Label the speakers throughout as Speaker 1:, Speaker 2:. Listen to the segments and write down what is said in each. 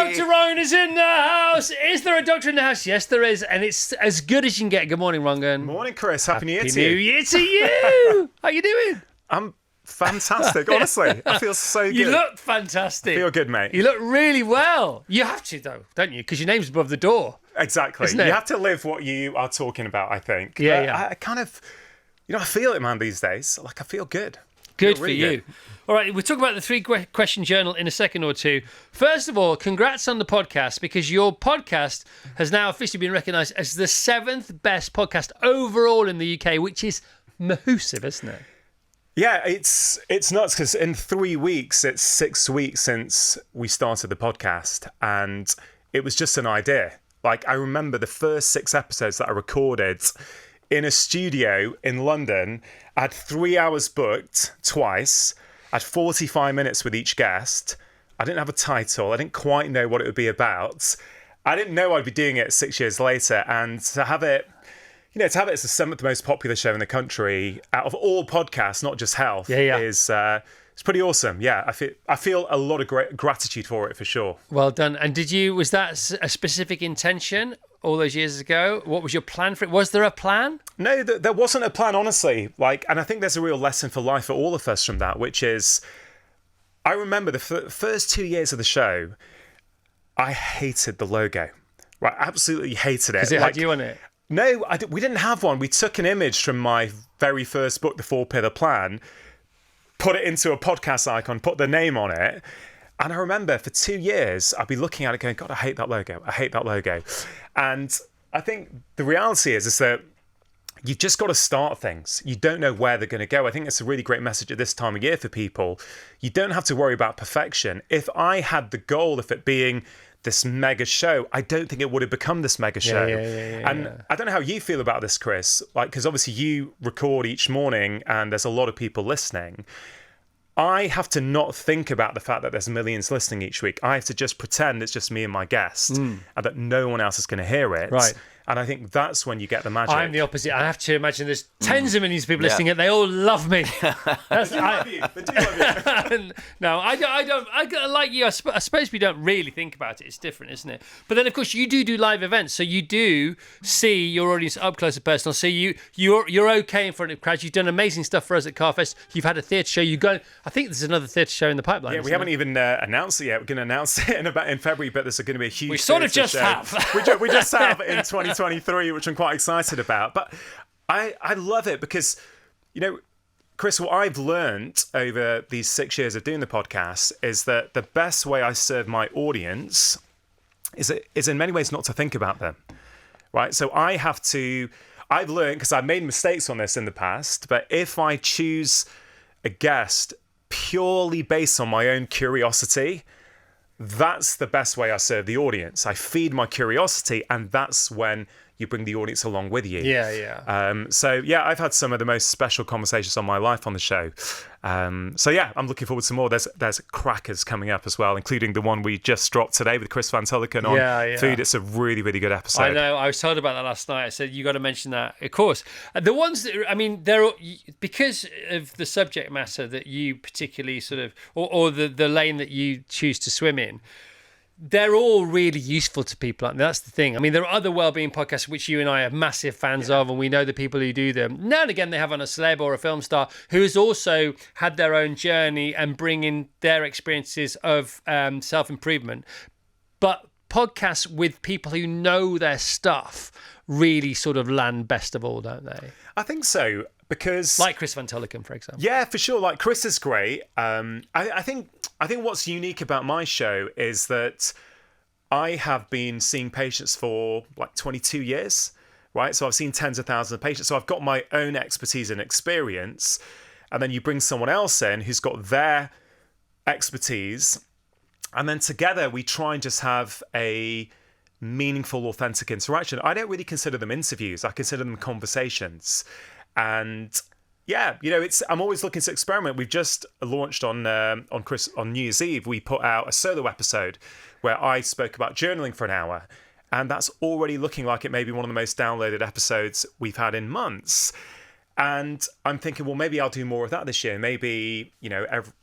Speaker 1: Dr. Ryan is in the house. Is there a doctor in the house? Yes, there is, and it's as good as you can get. Good morning, Rangan.
Speaker 2: Morning, Chris. Happy New Year to
Speaker 1: New
Speaker 2: you.
Speaker 1: Year to you. How you doing?
Speaker 2: I'm fantastic, honestly. I feel so good.
Speaker 1: You look fantastic.
Speaker 2: I feel good, mate.
Speaker 1: You look really well. You have to, though, don't you? Because your name's above the door.
Speaker 2: Exactly.
Speaker 1: Isn't it?
Speaker 2: You have to live what you are talking about, I think.
Speaker 1: Yeah,
Speaker 2: But
Speaker 1: yeah.
Speaker 2: I kind of, I feel it, man, these days. Like, I feel good.
Speaker 1: Good
Speaker 2: Feel really
Speaker 1: for you.
Speaker 2: good.
Speaker 1: All right, we'll talk about the three-question journal in a second or two. First of all, congrats on the podcast, because your podcast has now officially been recognised as the 7th best podcast overall in the UK, which is massive, isn't it?
Speaker 2: Yeah, it's nuts because in 3 weeks, it's 6 weeks since we started the podcast, and it was just an idea. Like, I remember the first 6 episodes that I recorded in a studio in London. I had 3 hours booked twice. I had 45 minutes with each guest. I didn't have a title. I didn't quite know what it would be about. I didn't know I'd be doing it 6 years later, and to have it as the 7th most popular show in the country out of all podcasts, not just health, is it's pretty awesome. Yeah, I feel a lot of great gratitude for it, for sure.
Speaker 1: Well done. And was that a specific intention all those years ago? What was your plan for it? Was there a plan?
Speaker 2: No, there wasn't a plan, honestly. And I think there's a real lesson for life for all of us from that, which is, I remember the first 2 years of the show, I hated the logo. Right, absolutely hated it.
Speaker 1: Because it had you on it.
Speaker 2: No, we didn't have one. We took an image from my very first book, The 4-Pillar Plan, put it into a podcast icon, put the name on it. And I remember for 2 years, I'd be looking at it going, God, I hate that logo. I hate that logo. And I think the reality is that you've just got to start things. You don't know where they're going to go. I think it's a really great message at this time of year for people. You don't have to worry about perfection. If I had the goal of it being this mega show, I don't think it would have become this mega show. And I don't know how you feel about this, Chris, because obviously you record each morning and there's a lot of people listening. I have to not think about the fact that there's millions listening each week. I have to just pretend it's just me and my guest and that no one else is going to hear it.
Speaker 1: Right.
Speaker 2: And I think that's when you get the magic.
Speaker 1: I'm the opposite. I have to imagine there's tens of millions of people listening and they all love me.
Speaker 2: They do love you.
Speaker 1: No, I don't. I like you. I suppose we don't really think about it. It's different, isn't it? But then, of course, you do live events, so you do see your audience up close and personal. So you're okay in front of crowds. You've done amazing stuff for us at Carfest. You've had a theatre show. I think there's another theatre show in the pipeline.
Speaker 2: Yeah, we haven't even announced it yet. We're going to announce it in February, but there's going to be a huge.
Speaker 1: We sort of just
Speaker 2: show.
Speaker 1: have.
Speaker 2: we just have in 2023, which I'm quite excited about. But I love it because, Chris, what I've learned over these 6 years of doing the podcast is that the best way I serve my audience is in many ways not to think about them, right? So I've learned, because I've made mistakes on this in the past, but if I choose a guest purely based on my own curiosity, that's the best way I serve the audience. I feed my curiosity, and that's when you bring the audience along with you. So I've had some of the most special conversations on my life on the show. I'm looking forward to more. There's crackers coming up as well, including the one we just dropped today with Chris Van Tulliken on food. It's a really, really good episode.
Speaker 1: I know. I was told about that last night. I said, you got to mention that. Of course. The ones that, they're because of the subject matter that you particularly sort of, or the lane that you choose to swim in, they're all really useful to people. That's the thing. There are other wellbeing podcasts which you and I are massive fans of, and we know the people who do them. Now and again, they have on a celeb or a film star who has also had their own journey and bring in their experiences of self-improvement. But podcasts with people who know their stuff really sort of land best of all, don't they?
Speaker 2: I think so. Because,
Speaker 1: like Chris Van Tulliken, for example.
Speaker 2: Yeah, for sure. Like, Chris is great. I think what's unique about my show is that I have been seeing patients for like 22 years, right? So I've seen tens of thousands of patients. So I've got my own expertise and experience. And then you bring someone else in who's got their expertise. And then together we try and just have a meaningful, authentic interaction. I don't really consider them interviews. I consider them conversations. And I'm always looking to experiment. We've just launched on New Year's Eve. We put out a solo episode where I spoke about journaling for an hour, and that's already looking like it may be one of the most downloaded episodes we've had in months. And I'm thinking, well, maybe I'll do more of that this year. Maybe,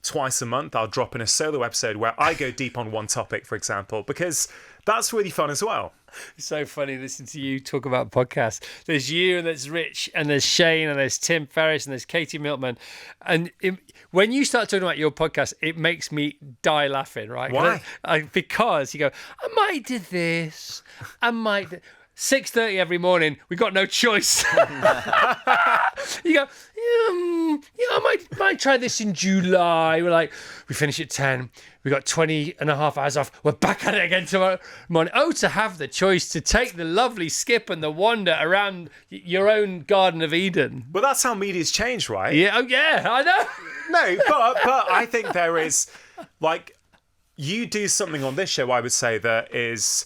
Speaker 2: twice a month I'll drop in a solo episode where I go deep on one topic, for example, because that's really fun as well.
Speaker 1: It's so funny listening to you talk about podcasts. There's you and there's Rich and there's Shane and there's Tim Ferriss and there's Katie Miltman. And when you start talking about your podcast, it makes me die laughing, right?
Speaker 2: Why?
Speaker 1: Because you go, I might do this. I might... 6:30 every morning, we've got no choice. You go, I might try this in July. We finish at 10. We've got 20 and a half hours off. We're back at it again tomorrow morning. Oh, to have the choice to take the lovely skip and the wander around your own Garden of Eden.
Speaker 2: Well, that's how media's changed, right?
Speaker 1: Yeah, oh yeah, I know.
Speaker 2: No, but I think there is, you do something on this show, I would say, that is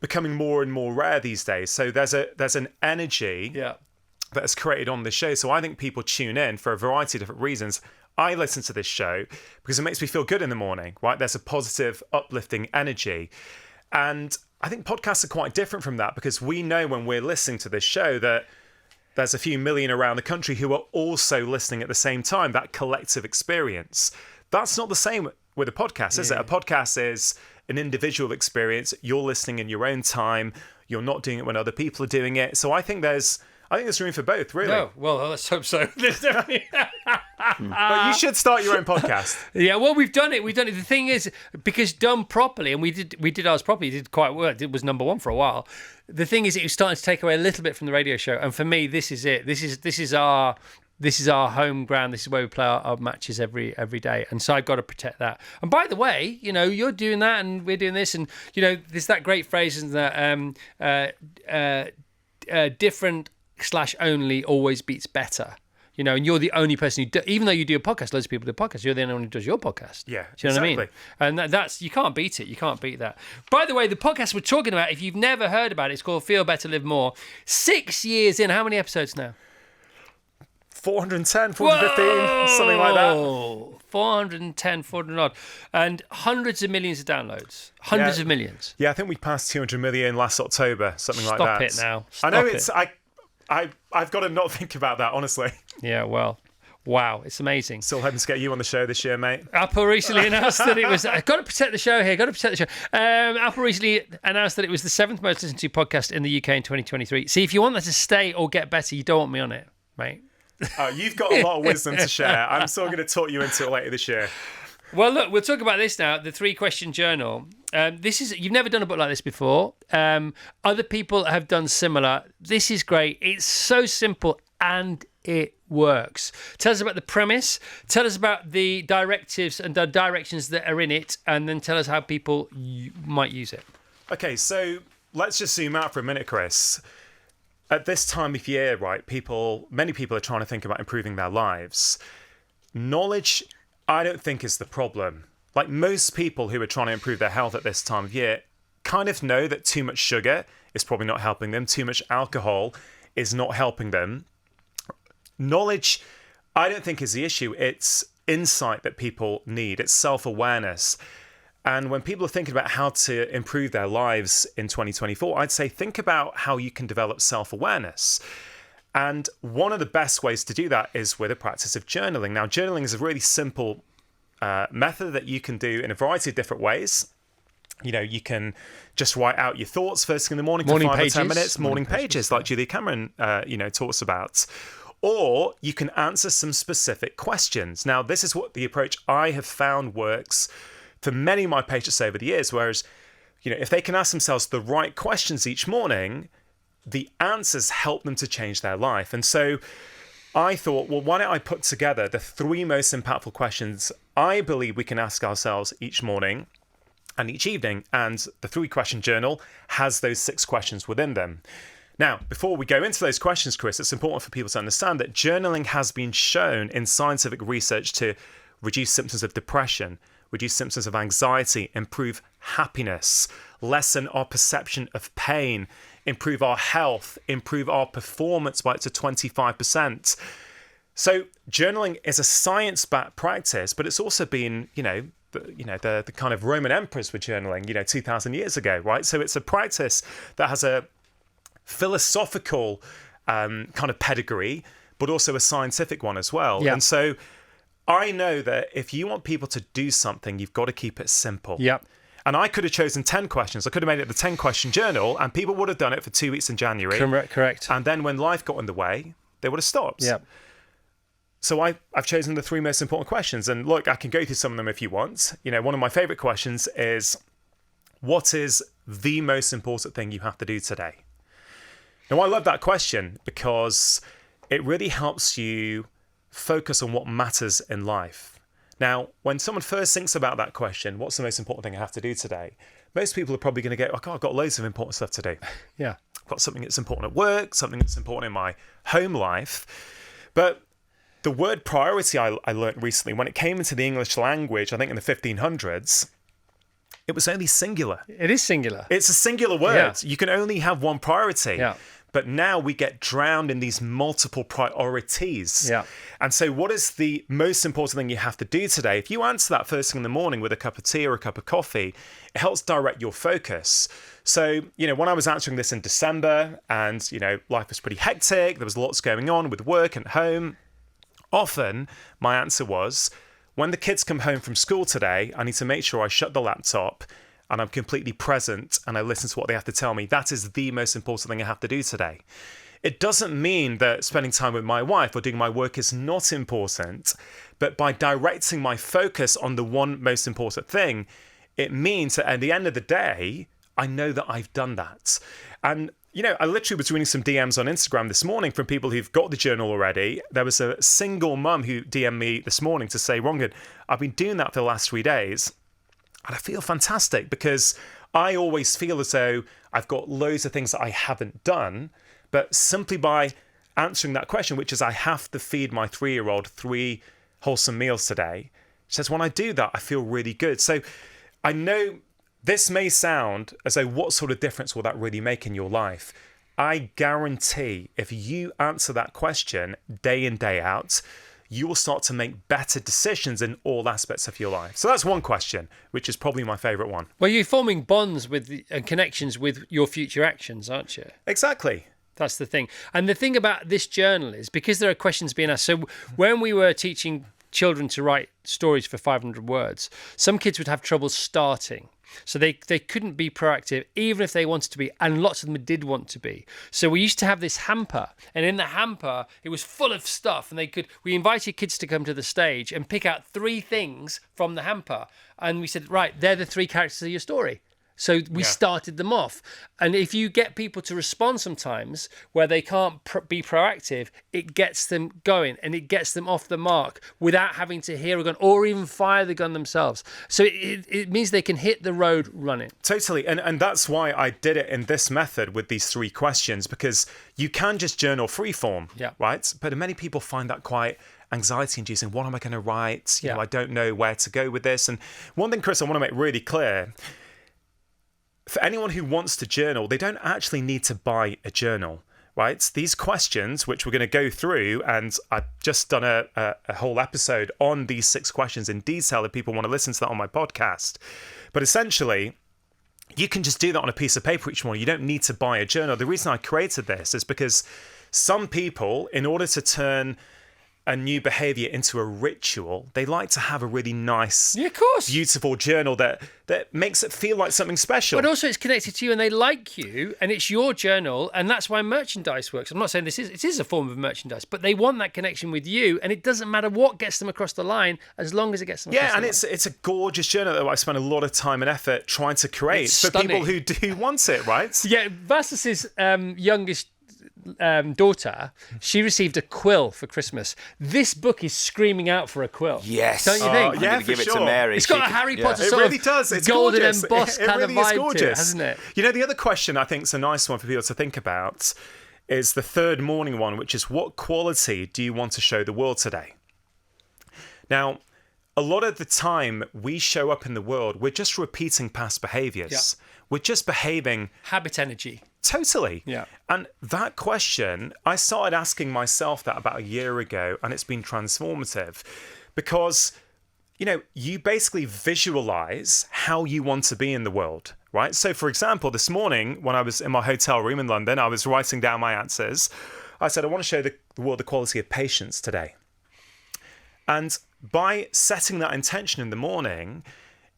Speaker 2: becoming more and more rare these days. So there's an energy that is created on this show. So I think people tune in for a variety of different reasons. I listen to this show because it makes me feel good in the morning, right? There's a positive, uplifting energy. And I think podcasts are quite different from that, because we know when we're listening to this show that there's a few million around the country who are also listening at the same time, that collective experience. That's not the same with a podcast, is it? A podcast is an individual experience. You're listening in your own time. You're not doing it when other people are doing it. So I think there's room for both, really.
Speaker 1: No, well, let's hope so. There's definitely...
Speaker 2: But you should start your own podcast.
Speaker 1: Yeah, well, we've done it. The thing is, because done properly, and we did ours properly, did quite well. It was number one for a while. The thing is, it was starting to take away a little bit from the radio show. And for me, this is it. This is our home ground. This is where we play our matches every day. And so I've got to protect that. And by the way, you're doing that and we're doing this. And, there's that great phrase, isn't that different / only always beats better. And you're the only person even though you do a podcast, loads of people do podcasts, you're the only one who does your podcast.
Speaker 2: Yeah,
Speaker 1: do you know
Speaker 2: exactly.
Speaker 1: what I mean? And that's, you can't beat it. You can't beat that. By the way, the podcast we're talking about, if you've never heard about it, it's called Feel Better, Live More. 6 years in. How many episodes now?
Speaker 2: 410, 415, something like that.
Speaker 1: 410, 400 odd. And hundreds of millions of downloads. Hundreds of millions.
Speaker 2: Yeah, I think we passed 200 million last October, something like that.
Speaker 1: Stop it now.
Speaker 2: I know I've got to not think about that, honestly.
Speaker 1: Yeah, well, wow, it's amazing.
Speaker 2: Still hoping to get you on the show this year, mate.
Speaker 1: Apple recently announced that it was... I've got to protect the show here. Apple recently announced that it was the 7th most listened to podcast in the UK in 2023. See, if you want that to stay or get better, you don't want me on it, mate.
Speaker 2: You've got a lot of wisdom to share. I'm still going to talk you into it later this year.
Speaker 1: Well, look, we'll talk about this now, the 3-question journal. You've never done a book like this before. Other people have done similar. This is great. It's so simple and it works. Tell us about the premise. Tell us about the directives and the directions that are in it, and then tell us how people might use it. Okay,
Speaker 2: so let's just zoom out for a minute, Chris. At this time of year, right, many people are trying to think about improving their lives. Knowledge, I don't think, is the problem. Like most people who are trying to improve their health at this time of year kind of know that too much sugar is probably not helping them. Too much alcohol is not helping them. Knowledge, I don't think, is the issue. It's insight that people need. It's self-awareness. And when people are thinking about how to improve their lives in 2024, I'd say think about how you can develop self-awareness. And one of the best ways to do that is with a practice of journaling. Now, journaling is a really simple method that you can do in a variety of different ways. You can just write out your thoughts first thing in the morning for 5 or 10 minutes. Morning pages, like Julia Cameron, talks about. Or you can answer some specific questions. Now, this is what the approach I have found works for many of my patients over the years, whereas, if they can ask themselves the right questions each morning, the answers help them to change their life. And so I thought, well, why don't I put together the 3 most impactful questions I believe we can ask ourselves each morning and each evening, and the 3-question journal has those 6 questions within them. Now, before we go into those questions, Chris, it's important for people to understand that journaling has been shown in scientific research to reduce symptoms of depression, reduce symptoms of anxiety, improve happiness, lessen our perception of pain, improve our health, improve our performance by up to 25%. So journaling is a science-backed practice, but it's also been, the kind of Roman emperors were journaling, 2,000 years ago, right? So it's a practice that has a philosophical kind of pedigree, but also a scientific one as well.
Speaker 1: Yeah.
Speaker 2: And so I know that if you want people to do something, you've got to keep it simple.
Speaker 1: Yeah.
Speaker 2: And I could have chosen 10 questions. I could have made it the 10-question journal, and people would have done it for 2 weeks in January.
Speaker 1: Correct.
Speaker 2: And then when life got in the way, they would have stopped.
Speaker 1: Yeah.
Speaker 2: So I've chosen the 3 most important questions. And look, I can go through some of them if you want. One of my favorite questions is, what is the most important thing you have to do today? Now, I love that question because it really helps you focus on what matters in life. Now, when someone first thinks about that question, what's the most important thing I have to do today? Most people are probably going to go, I've got loads of important stuff to do.
Speaker 1: Yeah.
Speaker 2: I've got something that's important at work, something that's important in my home life. But the word priority I learned recently, when it came into the English language, I think in the 1500s, it was only singular.
Speaker 1: It is singular.
Speaker 2: It's a singular word.
Speaker 1: Yeah.
Speaker 2: You can only have one priority.
Speaker 1: Yeah.
Speaker 2: But now we get drowned in these multiple priorities.
Speaker 1: Yeah.
Speaker 2: And so what is the most important thing you have to do today? If you answer that first thing in the morning with a cup of tea or a cup of coffee, it helps direct your focus. So, when I was answering this in December and, life was pretty hectic, there was lots going on with work and home, often my answer was, when the kids come home from school today, I need to make sure I shut the laptop and I'm completely present and I listen to what they have to tell me. That is the most important thing I have to do today. It doesn't mean that spending time with my wife or doing my work is not important, but by directing my focus on the one most important thing, it means that at the end of the day, I know that I've done that. And, I literally was reading some DMs on Instagram this morning from people who've got the journal already. There was a single mum who DM'd me this morning to say, Rangan, I've been doing that for the last 3 days. And I feel fantastic because I always feel as though I've got loads of things that I haven't done. But simply by answering that question, which is I have to feed my 3-year-old 3 wholesome meals today, she says, when I do that, I feel really good. So I know this may sound as though what sort of difference will that really make in your life? I guarantee if you answer that question day in, day out, you will start to make better decisions in all aspects of your life. So that's one question, which is probably my favorite one.
Speaker 1: Well, you're forming bonds and connections with your future actions, aren't you?
Speaker 2: Exactly.
Speaker 1: That's the thing. And the thing about this journal is because there are questions being asked. So when we were teaching children to write stories for 500 words, some kids would have trouble starting. So they couldn't be proactive, even if they wanted to be, and lots of them did want to be. So we used to have this hamper, and in the hamper, it was full of stuff, and we invited kids to come to the stage and pick out 3 things from the hamper. And we said, right, they're the 3 characters of your story. So we started them off. And if you get people to respond sometimes where they can't be proactive, it gets them going and it gets them off the mark without having to hear a gun or even fire the gun themselves. So it means they can hit the road running.
Speaker 2: Totally. And that's why I did it in this method with these 3 questions, because you can just journal freeform, right? But many people find that quite anxiety inducing. What am I going to write? I don't know where to go with this. And one thing, Chris, I want to make really clear, for anyone who wants to journal, they don't actually need to buy a journal, right? These questions, which we're going to go through, and I've just done a whole episode on these 6 questions in detail if people want to listen to that on my podcast. But essentially, you can just do that on a piece of paper each morning. You don't need to buy a journal. The reason I created this is because some people, in order to turn a new behavior into a ritual, they like to have a really nice, beautiful journal that makes it feel like something special.
Speaker 1: But also it's connected to you and they like you and it's your journal, and that's why merchandise works. I'm not saying it is a form of merchandise, but they want that connection with you, and it doesn't matter what gets them across the line as long as it gets them across the line.
Speaker 2: Yeah, and it's a gorgeous journal that I spent a lot of time and effort trying to create for people who do want it, right?
Speaker 1: Yeah, Vasis's youngest daughter, she received a quill for Christmas. This book is screaming out for a quill.
Speaker 3: Yes.
Speaker 1: Don't you think?
Speaker 3: I'm going to give it to Mary.
Speaker 1: It's got a Harry Potter
Speaker 2: It
Speaker 1: sort
Speaker 2: really
Speaker 1: of
Speaker 2: does. It's
Speaker 1: golden
Speaker 2: gorgeous.
Speaker 1: embossed
Speaker 2: It
Speaker 1: kind
Speaker 2: really
Speaker 1: of
Speaker 2: is
Speaker 1: vibe
Speaker 2: gorgeous.
Speaker 1: to it, hasn't it?
Speaker 2: The other question I think is a nice one for people to think about is the third morning one, which is, what quality do you want to show the world today? Now, a lot of the time we show up in the world, we're just repeating past behaviors. We're just behaving.
Speaker 1: Habit energy.
Speaker 2: Totally.
Speaker 1: Yeah.
Speaker 2: And that question, I started asking myself that about a year ago, and it's been transformative because, you basically visualize how you want to be in the world, right? So, for example, this morning when I was in my hotel room in London, I was writing down my answers. I said, I want to show the world the quality of patience today. And by setting that intention in the morning,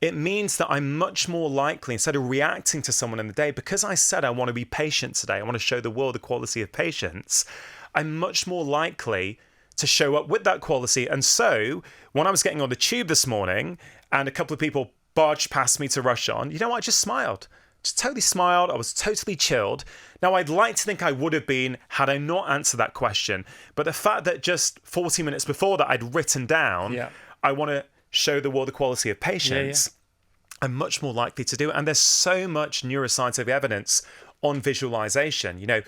Speaker 2: it means that I'm much more likely, instead of reacting to someone in the day, because I said I want to be patient today, I want to show the world the quality of patience, I'm much more likely to show up with that quality. And so when I was getting on the tube this morning and a couple of people barged past me to rush on, you know what? I just smiled. Just totally smiled. I was totally chilled. Now, I'd like to think I would have been had I not answered that question. But the fact that just 40 minutes before that I'd written down, I want to show the world the quality of patience, I'm much more likely to do it. And there's so much neuroscientific evidence on visualization. You know,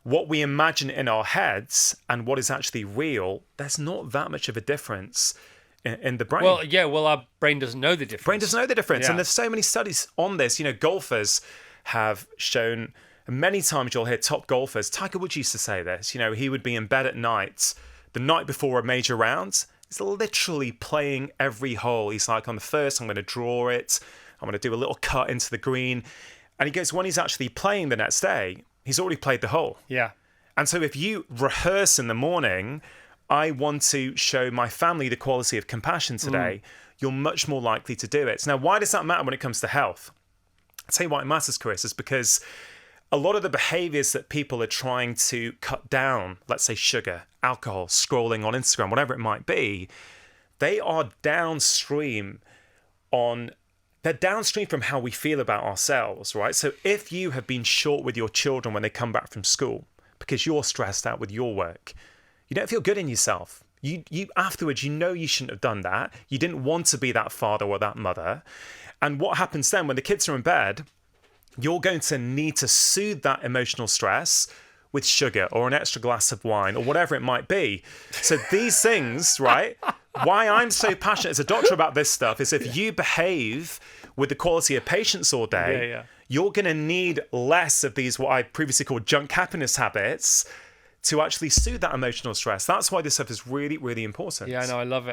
Speaker 2: what we imagine in our heads and what is actually real, there's not that much of a difference in the brain.
Speaker 1: Well, our brain doesn't know the difference.
Speaker 2: Brain doesn't know the difference. And there's so many studies on this. You know, golfers have shown, many times you'll hear top golfers, Tiger Woods used to say this, you know, he would be in bed at night, the night before a major round, he's literally playing every hole. He's like, on the first, I'm going to draw it, I'm going to do a little cut into the green. And he goes, when he's actually playing the next day, he's already played the hole.
Speaker 1: Yeah.
Speaker 2: And so if you rehearse in the morning, I want to show my family the quality of compassion today, you're much more likely to do it. Now, why does that matter when it comes to health? I'll tell you why it matters, Chris, is because a lot of the behaviors that people are trying to cut down, let's say sugar, alcohol, scrolling on Instagram, whatever it might be, they are downstream from how we feel about ourselves, right? So if you have been short with your children when they come back from school because you're stressed out with your work, you don't feel good in yourself. You afterwards, you know you shouldn't have done that. You didn't want to be that father or that mother. And what happens then when the kids are in bed, you're going to need to soothe that emotional stress with sugar or an extra glass of wine or whatever it might be. So these things, right? Why I'm so passionate as a doctor about this stuff is if you behave with the quality of patience all day, you're going to need less of these, what I previously called junk happiness habits, to actually soothe that emotional stress. That's why this stuff is really, really important.
Speaker 1: Yeah, I know. I love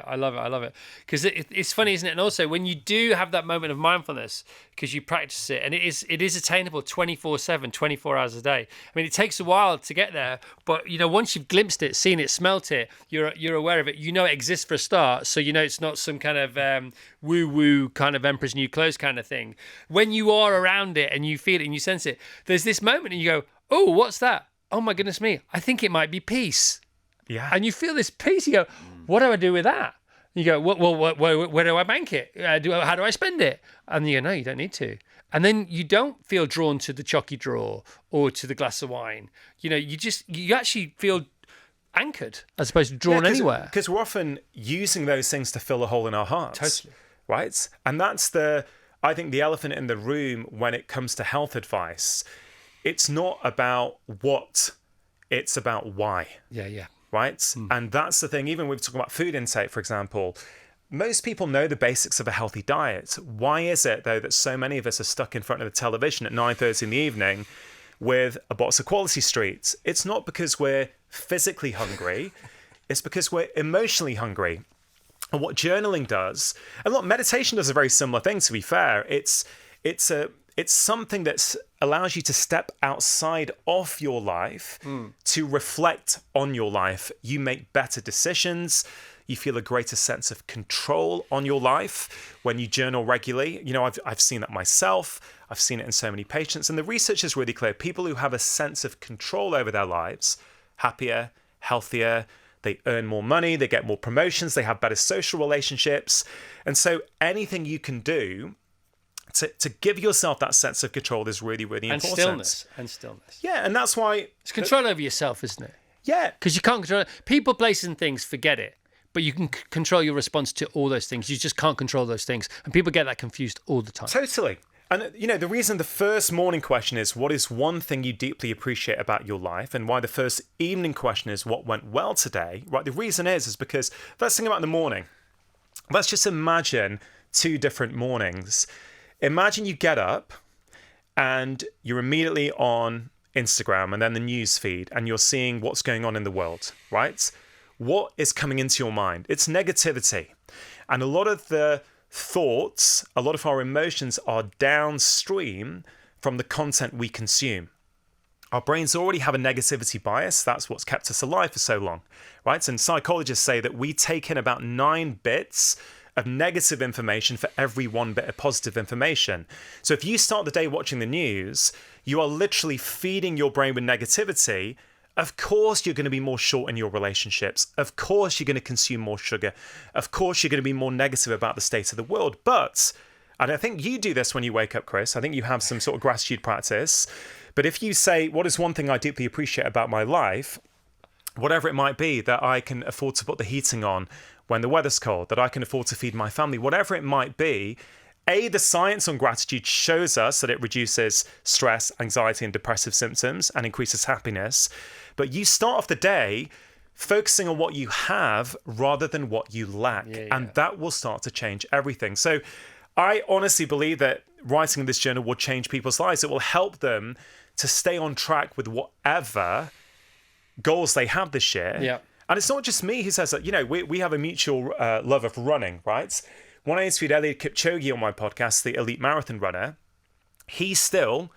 Speaker 1: it. Because it's funny, isn't it? And also, when you do have that moment of mindfulness, because you practice it, and it is attainable 24/7, 24 hours a day. I mean, it takes a while to get there, but you know, once you've glimpsed it, seen it, smelt it, you're aware of it. You know it exists for a start, so you know it's not some kind of woo-woo kind of Emperor's New Clothes kind of thing. When you are around it and you feel it and you sense it, there's this moment and you go, "Oh, what's that? Oh my goodness me, I think it might be peace."
Speaker 2: Yeah.
Speaker 1: And you feel this peace, you go, what do I do with that? You go, well, where do I bank it? How do I spend it? And you go, no, you don't need to. And then you don't feel drawn to the chocky drawer or to the glass of wine. You know, you actually feel anchored as opposed to drawn anywhere.
Speaker 2: Because we're often using those things to fill a hole in our hearts.
Speaker 1: Totally.
Speaker 2: Right? And that's I think the elephant in the room when it comes to health advice. It's not about what, it's about why.
Speaker 1: Yeah.
Speaker 2: Right? And that's the thing, even when we're talking about food intake, for example, most people know the basics of a healthy diet. Why is it, though, that so many of us are stuck in front of the television at 9:30 in the evening with a box of Quality Streets? It's not because we're physically hungry, it's because we're emotionally hungry. And what journaling does, and look, meditation does a very similar thing, to be fair. It's something that allows you to step outside of your life to reflect on your life. You make better decisions. You feel a greater sense of control on your life when you journal regularly. You know, I've seen that myself. I've seen it in so many patients. And the research is really clear. People who have a sense of control over their lives, happier, healthier, they earn more money, they get more promotions, they have better social relationships. And so anything you can do to give yourself that sense of control is really, really important.
Speaker 1: And stillness.
Speaker 2: Yeah, and that's why...
Speaker 1: It's control over yourself, isn't it?
Speaker 2: Yeah.
Speaker 1: Because you can't control it. People, places and things, forget it. But you can control your response to all those things. You just can't control those things. And people get that confused all the time.
Speaker 2: Totally. And, you know, the reason the first morning question is, what is one thing you deeply appreciate about your life? And why the first evening question is, what went well today? Right, the reason is because let's think about the morning. Let's just imagine two different mornings. Imagine you get up and you're immediately on Instagram and then the news feed and you're seeing what's going on in the world, right? What is coming into your mind? It's negativity. And a lot of the thoughts, a lot of our emotions are downstream from the content we consume. our brains already have a negativity bias. That's what's kept us alive for so long, right? And psychologists say that we take in about 9 bits of negative information for every 1 bit of positive information. So if you start the day watching the news, you are literally feeding your brain with negativity. Of course, you're going to be more short in your relationships. Of course, you're going to consume more sugar. Of course, you're going to be more negative about the state of the world. But, and I think you do this when you wake up, Chris, I think you have some sort of gratitude practice. But if you say, what is one thing I deeply appreciate about my life, whatever it might be, that I can afford to put the heating on when the weather's cold, that I can afford to feed my family, whatever it might be, the science on gratitude shows us that it reduces stress, anxiety, and depressive symptoms and increases happiness. But you start off the day focusing on what you have rather than what you lack. And that will start to change everything. So I honestly believe that writing this journal will change people's lives. It will help them to stay on track with whatever goals they have this year.
Speaker 1: Yeah.
Speaker 2: And it's not just me who says that. You know, we have a mutual love of running, right? When I interviewed Eliud Kipchoge on my podcast, the elite marathon runner, he still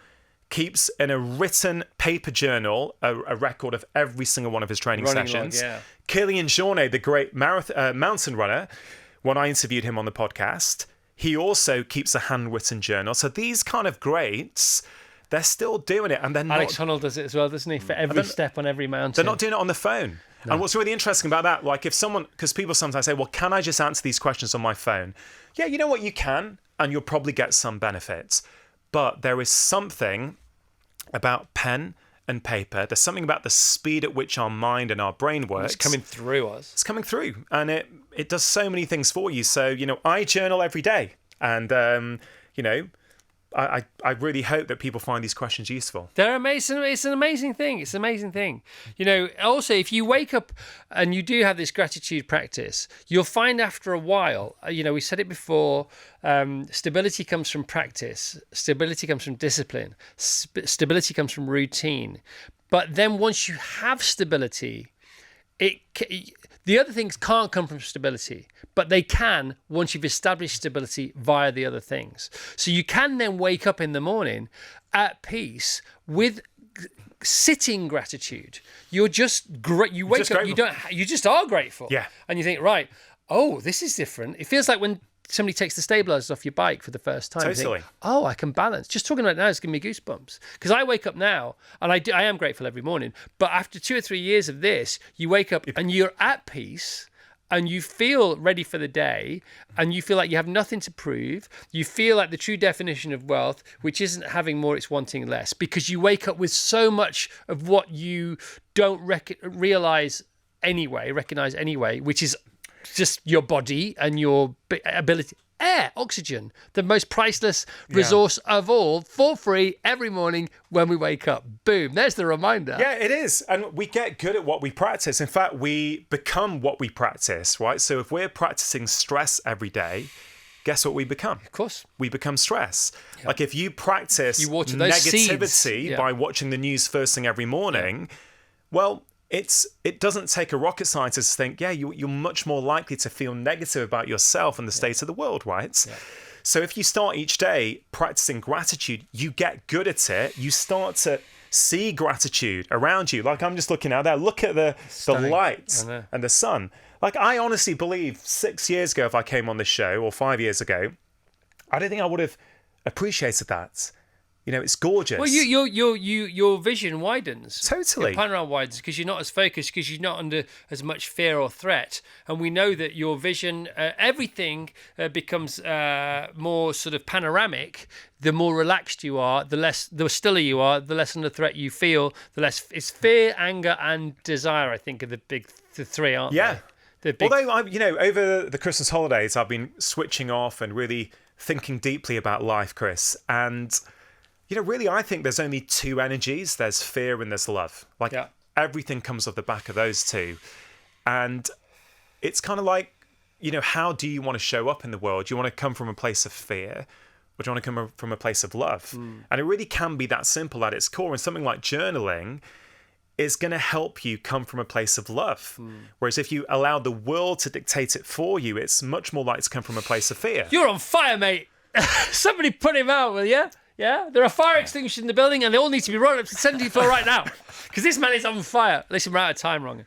Speaker 2: keeps in a written paper journal a record of every single one of his training sessions. Kilian Jornet, the great mountain runner, when I interviewed him on the podcast, he also keeps a handwritten journal. So these kind of greats, they're still doing it. And they're
Speaker 1: Alex Honnold does it as well, doesn't he? For every step on every mountain.
Speaker 2: They're not doing it on the phone. No. And what's really interesting about that, like if someone, because people sometimes say, well, can I just answer these questions on my phone? Yeah, you know what, you can, and you'll probably get some benefits. But there is something about pen and paper. There's something about the speed at which our mind and our brain works.
Speaker 1: It's coming through us.
Speaker 2: It's coming through, and it does so many things for you. So, you know, I journal every day, and, you know, I really hope that people find these questions useful.
Speaker 1: They're amazing. It's an amazing thing. It's an amazing thing. You know, also, if you wake up and you do have this gratitude practice, you'll find after a while, you know, we said it before, stability comes from practice. Stability comes from discipline. Stability comes from routine. But then once you have stability, the other things can't come from stability, but they can once you've established stability via the other things. So you can then wake up in the morning at peace with sitting gratitude. You're just great. You wake up, you just are grateful.
Speaker 2: Yeah.
Speaker 1: And you think, right, oh, this is different. It feels like when somebody takes the stabilizers off your bike for the first time.
Speaker 2: Totally.
Speaker 1: Think, oh, I can balance. Just talking about it now is giving me goosebumps. Because I wake up now, and I am grateful every morning, but after 2 or 3 years of this, you wake up and you're at peace, and you feel ready for the day, and you feel like you have nothing to prove. You feel like the true definition of wealth, which isn't having more, it's wanting less, because you wake up with so much of what you don't recognize anyway, which is just your body and your ability. Air, oxygen, the most priceless resource of all, for free every morning when we wake up. Boom, there's the reminder.
Speaker 2: Yeah, it is. And we get good at what we practice. In fact, we become what we practice, right? So if we're practicing stress every day, guess what we become?
Speaker 1: Of course.
Speaker 2: We become stress. Yep. Like if you practice
Speaker 1: water those
Speaker 2: negativity by watching the news first thing every morning, well, it doesn't take a rocket scientist to think, you're much more likely to feel negative about yourself and the state of the world, right? Yeah. So if you start each day practicing gratitude, you get good at it. You start to see gratitude around you. Like I'm just looking out there. Look at the lights and the sun. Like I honestly believe 6 years ago, if I came on this show, or 5 years ago, I don't think I would have appreciated that. You know, it's gorgeous.
Speaker 1: Well, your vision widens.
Speaker 2: Totally.
Speaker 1: Your panorama widens because you're not as focused, because you're not under as much fear or threat. And we know that your vision, everything becomes more sort of panoramic. The more relaxed you are, the stiller you are, the less under threat you feel. The less it's fear, anger, and desire. I think are the three, aren't they?
Speaker 2: Although over the Christmas holidays, I've been switching off and really thinking deeply about life, Chris, and. You know, really, I think there's only 2 energies. There's fear and there's love. Like everything comes off the back of those 2. And it's kind of like, you know, how do you want to show up in the world? Do you want to come from a place of fear, or do you want to come from a place of love? And it really can be that simple at its core. And something like journaling is going to help you come from a place of love. Whereas if you allow the world to dictate it for you, it's much more likely to come from a place of fear.
Speaker 1: You're on fire, mate. Somebody put him out, will you? Yeah, there are fire extinguishers in the building, and they all need to be run up to the 70th floor right now because this man is on fire. Listen, we're out of time, Rangan.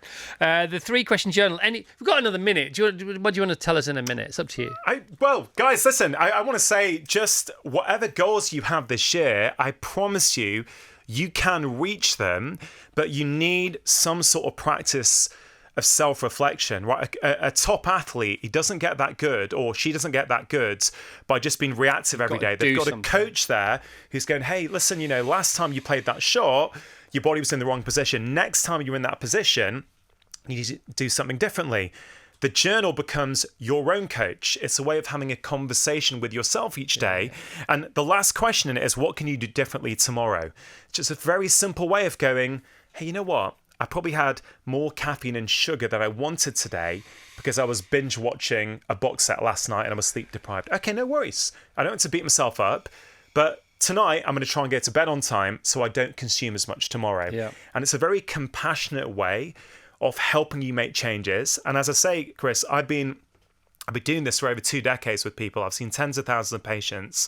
Speaker 1: The 3-question journal. We've got another minute. What do you want to tell us in a minute? It's up to you.
Speaker 2: Well, guys, listen. I want to say, just whatever goals you have this year, I promise you, you can reach them, but you need some sort of practice of self-reflection, right? A top athlete, he doesn't get that good, or she doesn't get that good by just being reactive every day. They've got a coach there who's going, hey, listen, last time you played that shot, your body was in the wrong position. Next time you're in that position, you need to do something differently. The journal becomes your own coach. It's a way of having a conversation with yourself each day. And the last question in it is, what can you do differently tomorrow? It's just a very simple way of going, hey, you know what? I probably had more caffeine and sugar than I wanted today because I was binge watching a box set last night and I was sleep deprived. Okay, no worries. I don't want to beat myself up, but tonight I'm going to try and get to bed on time so I don't consume as much tomorrow.
Speaker 1: Yeah.
Speaker 2: And it's a very compassionate way of helping you make changes. And as I say, Chris, I've been doing this for over 2 decades with people. I've seen tens of thousands of patients.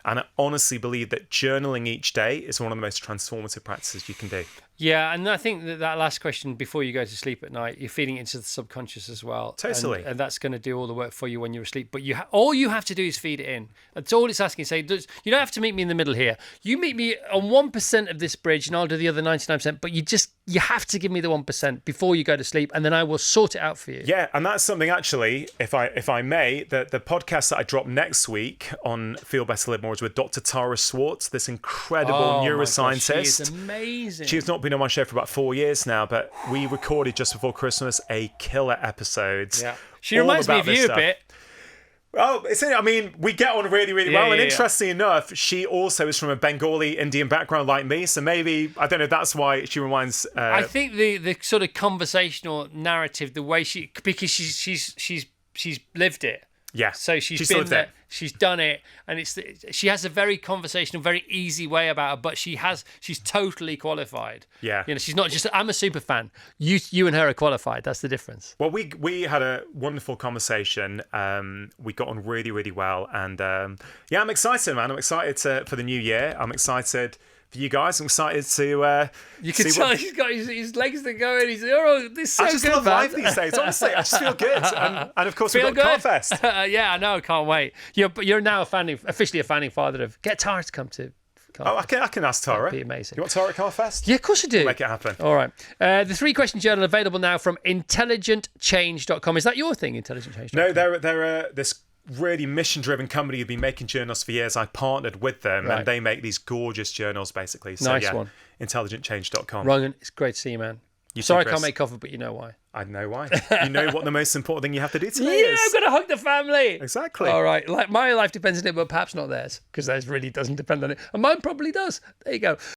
Speaker 2: And I honestly believe that journaling each day is one of the most transformative practices you can do.
Speaker 1: Yeah, and I think that last question before you go to sleep at night, you're feeding it into the subconscious as well.
Speaker 2: Totally.
Speaker 1: And that's going to do all the work for you when you're asleep. But all you have to do is feed it in. That's all it's asking. Say, you don't have to meet me in the middle here. You meet me on 1% of this bridge and I'll do the other 99%. But you have to give me the 1% before you go to sleep, and then I will sort it out for you.
Speaker 2: Yeah, and that's something actually, if I may, the podcast that I drop next week on Feel Better, Live More is with Dr. Tara Swartz, this incredible neuroscientist.
Speaker 1: My God, she is amazing.
Speaker 2: She's not been on my show for about 4 years now, but we recorded just before Christmas a killer episode.
Speaker 1: Yeah, she reminds me of you a bit.
Speaker 2: Oh, we get on really, really well. And interestingly enough, she also is from a Bengali Indian background like me. So maybe, I don't know, that's why she reminds...
Speaker 1: I think the sort of conversational narrative, the way because she's lived it.
Speaker 2: Yeah.
Speaker 1: So she's been there, she's done it, and she has a very conversational, very easy way about her, but she's totally qualified.
Speaker 2: Yeah.
Speaker 1: She's not just, I'm a super fan. You and her are qualified. That's the difference.
Speaker 2: Well, we had a wonderful conversation. We got on really, really well, and I'm excited, man. I'm excited for the new year. I'm excited for you guys. I'm excited to
Speaker 1: you can tell he's got his legs to go in. He's this is so
Speaker 2: I just
Speaker 1: good,
Speaker 2: love
Speaker 1: man.
Speaker 2: life these days. Honestly, I just feel good. And of course, we've got
Speaker 1: good.
Speaker 2: Carfest.
Speaker 1: Yeah, I know. Can't wait. You're now officially a founding father of. Get Tara to come to.
Speaker 2: Carfest. I can ask Tara.
Speaker 1: That'd be amazing.
Speaker 2: You want Tara at Carfest?
Speaker 1: Yeah, of course I do.
Speaker 2: We'll make it happen.
Speaker 1: All right. The 3-question journal available now from intelligentchange.com. Is that your thing, intelligentchange.com?
Speaker 2: No, they're this really mission-driven company who've been making journals for years. I partnered with them, and they make these gorgeous journals, basically. So,
Speaker 1: nice one.
Speaker 2: Intelligentchange.com.
Speaker 1: Rangan, it's great to see you, man. Sorry I can't make coffee, but you know why.
Speaker 2: I know why. You know what the most important thing you have to do today is.
Speaker 1: I've got to hug the family.
Speaker 2: Exactly.
Speaker 1: All right. Like my life depends on it, but perhaps not theirs, because theirs really doesn't depend on it. And mine probably does. There you go.